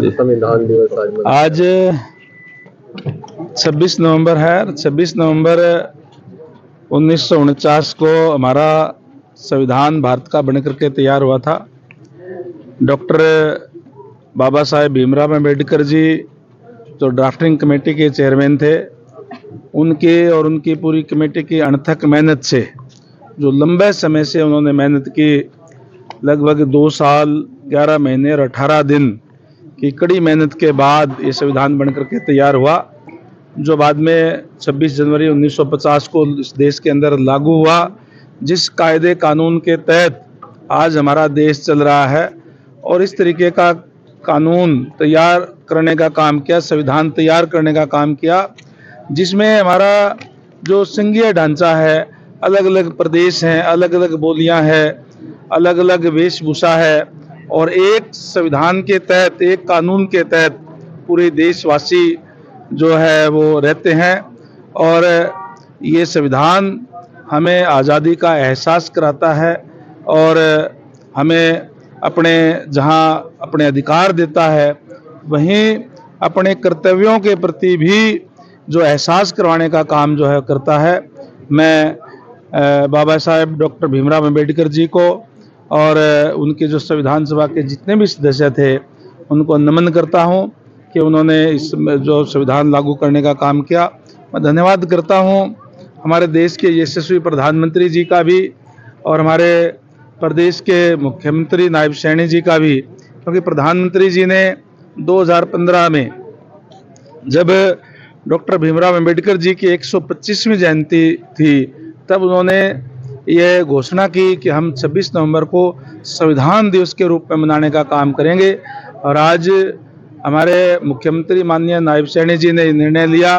संविधान दिवस आज 26 नवंबर है। 26 नवंबर 1949 को हमारा संविधान भारत का बनकर के तैयार हुआ था। डॉक्टर बाबा साहेब भीमराव अम्बेडकर जी जो ड्राफ्टिंग कमेटी के चेयरमैन थे, उनके और उनकी पूरी कमेटी की अनथक मेहनत से, जो लंबे समय से उन्होंने मेहनत की, लगभग 2 साल 11 महीने और 18 दिन की कड़ी मेहनत के बाद ये संविधान बनकर के तैयार हुआ, जो बाद में 26 जनवरी 1950 को इस देश के अंदर लागू हुआ। जिस कायदे कानून के तहत आज हमारा देश चल रहा है और इस तरीके का कानून तैयार करने का काम किया, संविधान तैयार करने का काम किया, जिसमें हमारा जो संघीय ढांचा है, अलग अलग प्रदेश हैं, अलग अलग बोलियां हैं, अलग अलग वेशभूषा है, और एक संविधान के तहत, एक कानून के तहत पूरे देशवासी जो है वो रहते हैं। और ये संविधान हमें आज़ादी का एहसास कराता है और हमें अपने जहां अपने अधिकार देता है, वहीं अपने कर्तव्यों के प्रति भी जो एहसास करवाने का काम जो है करता है। मैं बाबा साहेब डॉक्टर भीमराव अम्बेडकर जी को और उनके जो संविधान सभा के जितने भी सदस्य थे उनको नमन करता हूं कि उन्होंने इस जो संविधान लागू करने का काम किया। मैं धन्यवाद करता हूं हमारे देश के यशस्वी प्रधानमंत्री जी का भी और हमारे प्रदेश के मुख्यमंत्री नायब सैनी जी का भी, क्योंकि प्रधानमंत्री जी ने 2015 में जब डॉक्टर भीमराव अम्बेडकर जी की 125वीं जयंती थी, तब उन्होंने ये घोषणा की कि हम 26 नवंबर को संविधान दिवस के रूप में मनाने का काम करेंगे। और आज हमारे मुख्यमंत्री माननीय नायब सैनी जी ने निर्णय लिया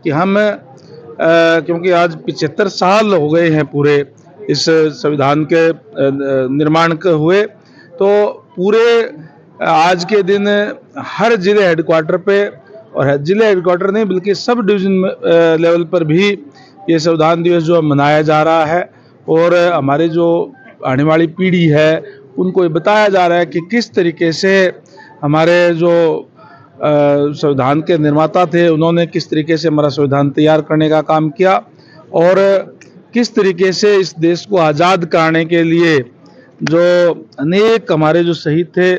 कि हम क्योंकि आज 75 साल हो गए हैं पूरे इस संविधान के निर्माण के हुए, तो पूरे आज के दिन हर जिले हेडक्वार्टर पे, और जिले हेडक्वार्टर नहीं बल्कि सब डिवीजन लेवल पर भी ये संविधान दिवस जो मनाया जा रहा है। और हमारे जो आने वाली पीढ़ी है उनको ये बताया जा रहा है कि किस तरीके से हमारे जो संविधान के निर्माता थे उन्होंने किस तरीके से हमारा संविधान तैयार करने का काम किया और किस तरीके से इस देश को आज़ाद कराने के लिए जो अनेक हमारे जो शहीद थे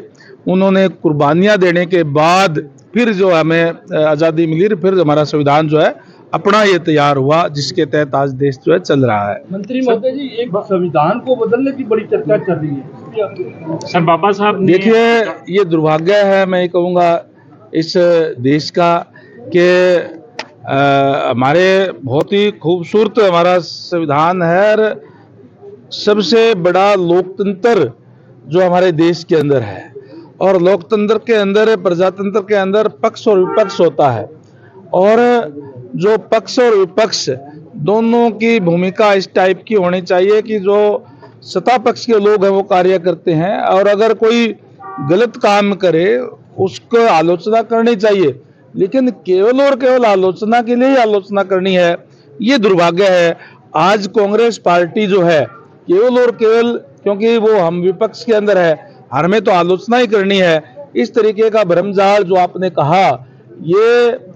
उन्होंने कुर्बानियां देने के बाद फिर जो हमें आज़ादी मिली, फिर हमारा संविधान जो है अपना ये तैयार हुआ, जिसके तहत आज देश जो है चल रहा है। मंत्री महोदय जी, एक संविधान को बदलने की बड़ी चर्चा चल रही है। सर बाबा साहब देखिए, ये दुर्भाग्य है, मैं ये कहूँगा इस देश का कि हमारे बहुत ही खूबसूरत हमारा संविधान है और सबसे बड़ा लोकतंत्र जो हमारे देश के अंदर है, और लोकतंत्र के अंदर, प्रजातंत्र के अंदर पक्ष और विपक्ष होता है, और जो पक्ष और विपक्ष दोनों की भूमिका इस टाइप की होनी चाहिए कि जो सत्ता पक्ष के लोग हैं वो कार्य करते हैं, और अगर कोई गलत काम करे उसको आलोचना करनी चाहिए, लेकिन केवल और केवल आलोचना के लिए ही आलोचना करनी है, ये दुर्भाग्य है। आज कांग्रेस पार्टी जो है केवल और केवल क्योंकि वो हम विपक्ष के अंदर है, हमें तो आलोचना ही करनी है, इस तरीके का भ्रमजाल जो आपने कहा, ये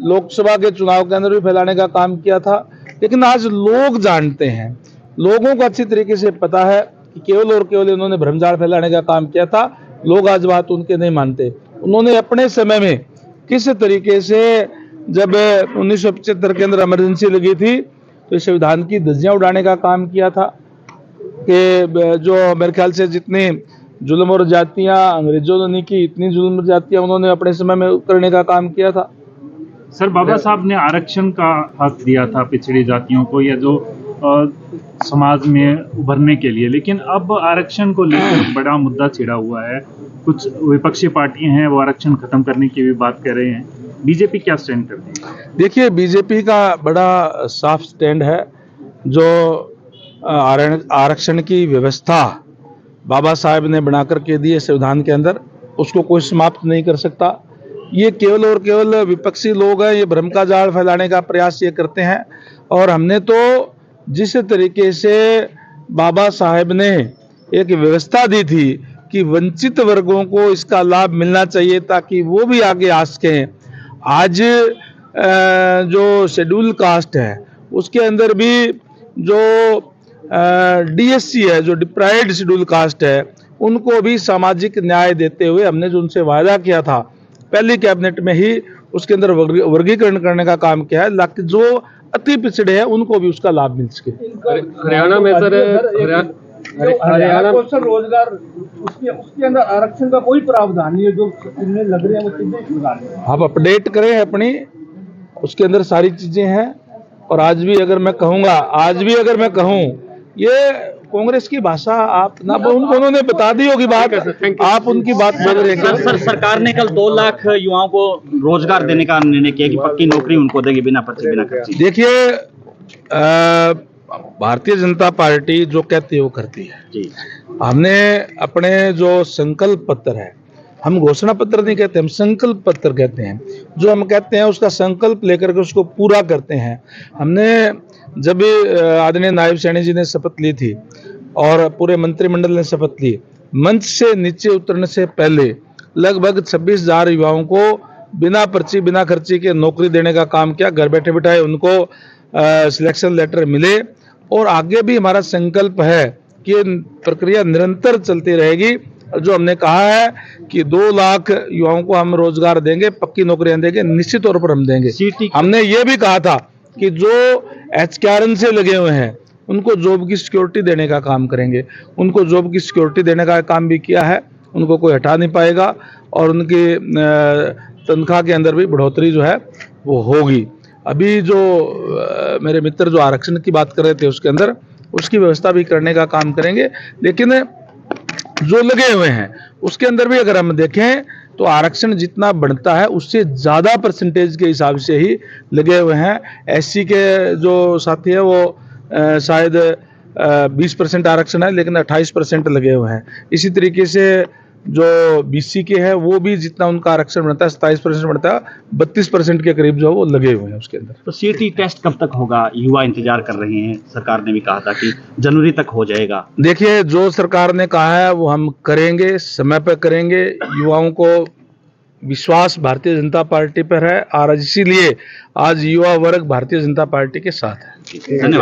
लोकसभा के चुनाव के अंदर भी फैलाने का काम किया था। लेकिन आज लोग जानते हैं, लोगों को अच्छी तरीके से पता है कि केवल और केवल इन्होंने भ्रमजाल फैलाने का काम किया था। लोग आज बात उनके नहीं मानते। उन्होंने अपने समय में किस तरीके से जब 1975 के अंदर इमरजेंसी लगी थी तो इस संविधान की धज्जियां उड़ाने का काम किया था कि जो मेरे ख्याल से जितनी जुल्म और जातियां अंग्रेजों ने नहीं की, इतनी जुल्म और जातियां उन्होंने अपने समय में करने का काम किया था। सर बाबा साहब ने आरक्षण का हक दिया था पिछड़ी जातियों को, या जो समाज में उभरने के लिए, लेकिन अब आरक्षण को लेकर बड़ा मुद्दा छिड़ा हुआ है। कुछ विपक्षी पार्टियां हैं वो आरक्षण खत्म करने की भी बात कर रहे हैं। बीजेपी क्या स्टैंड कर रही है? देखिए, बीजेपी का बड़ा साफ स्टैंड है। जो आरक्षण की व्यवस्था बाबा साहेब ने बना करके दी है संविधान के अंदर, उसको कोई समाप्त नहीं कर सकता। ये केवल और केवल विपक्षी लोग हैं, ये भ्रम का जाल फैलाने का प्रयास ये करते हैं। और हमने तो जिस तरीके से बाबा साहेब ने एक व्यवस्था दी थी कि वंचित वर्गों को इसका लाभ मिलना चाहिए ताकि वो भी आगे आ सकें। आज जो शेड्यूल कास्ट है उसके अंदर भी जो डीएससी है, जो डिप्राइव्ड शेड्यूल कास्ट है, उनको भी सामाजिक न्याय देते हुए हमने जो उनसे वायदा किया था पहली कैबिनेट में ही उसके अंदर वर्गीकरण करने का काम किया है ताकि जो अति पिछड़े हैं उनको भी उसका लाभ मिल सके। हरियाणा में सर हरियाणा कौशल रोजगार उसके अंदर आरक्षण का कोई प्रावधान नहीं है, जो इनमें लग रहे हैं वो चीजें लगा रहे हैं। आप अपडेट करें अपनी, उसके अंदर सारी चीजें हैं। और आज भी अगर मैं कहूँ ये कांग्रेस की भाषा आप ना, उन्होंने बता दी होगी बात, आप उनकी बात बोल रहे हैं। सर सरकार ने कल 2 लाख युवाओं को रोजगार देने का निर्णय किया कि पक्की नौकरी उनको देगी बिना पर्ची बिना खर्ची। देखिए भारतीय जनता पार्टी जो कहती है वो करती है जी। हमने अपने जो संकल्प पत्र है, हम घोषणा पत्र नहीं कहते, हम संकल्प पत्र कहते हैं। जो हम कहते हैं उसका संकल्प लेकर के उसको पूरा करते हैं। हमने जब आदरणीय नायब सैनी जी ने शपथ ली थी और पूरे मंत्रिमंडल ने शपथ ली, मंच से नीचे उतरने से पहले लगभग 26,000 युवाओं को बिना पर्ची बिना खर्ची के नौकरी देने का काम किया। घर बैठे बिठाए उनको सिलेक्शन लेटर मिले और आगे भी हमारा संकल्प है कि ये प्रक्रिया निरंतर चलती रहेगी। जो हमने कहा है कि 2 लाख युवाओं को हम रोजगार देंगे, पक्की नौकरियां देंगे, निश्चित तौर पर हम देंगे। हमने ये भी कहा था कि जो एचकेआरएन से लगे हुए हैं उनको जॉब की सिक्योरिटी देने का काम करेंगे। उनको जॉब की सिक्योरिटी देने का काम भी किया है, उनको कोई हटा नहीं पाएगा और उनकी तनख्वाह के अंदर भी बढ़ोतरी जो है वो होगी। अभी जो मेरे मित्र जो आरक्षण की बात कर रहे थे उसके अंदर उसकी व्यवस्था भी करने का काम करेंगे। लेकिन जो लगे हुए हैं उसके अंदर भी अगर हम देखें तो आरक्षण जितना बढ़ता है उससे ज़्यादा परसेंटेज के हिसाब से ही लगे हुए हैं। एससी के जो साथी है वो शायद 20% आरक्षण है लेकिन 28% लगे हुए हैं। इसी तरीके से जो बीसी के है वो भी जितना उनका आरक्षण बढ़ता है 27% बढ़ता है, 32% के करीब जो वो लगे हुए हैं उसके अंदर। तो सीटी टेस्ट कब तक होगा? युवा इंतजार कर रहे हैं, सरकार ने भी कहा था कि जनवरी तक हो जाएगा। देखिए जो सरकार ने कहा है वो हम करेंगे, समय पर करेंगे। युवाओं को विश्वास भारतीय जनता पार्टी पर है और इसीलिए आज युवा वर्ग भारतीय जनता पार्टी के साथ है। धन्यवाद।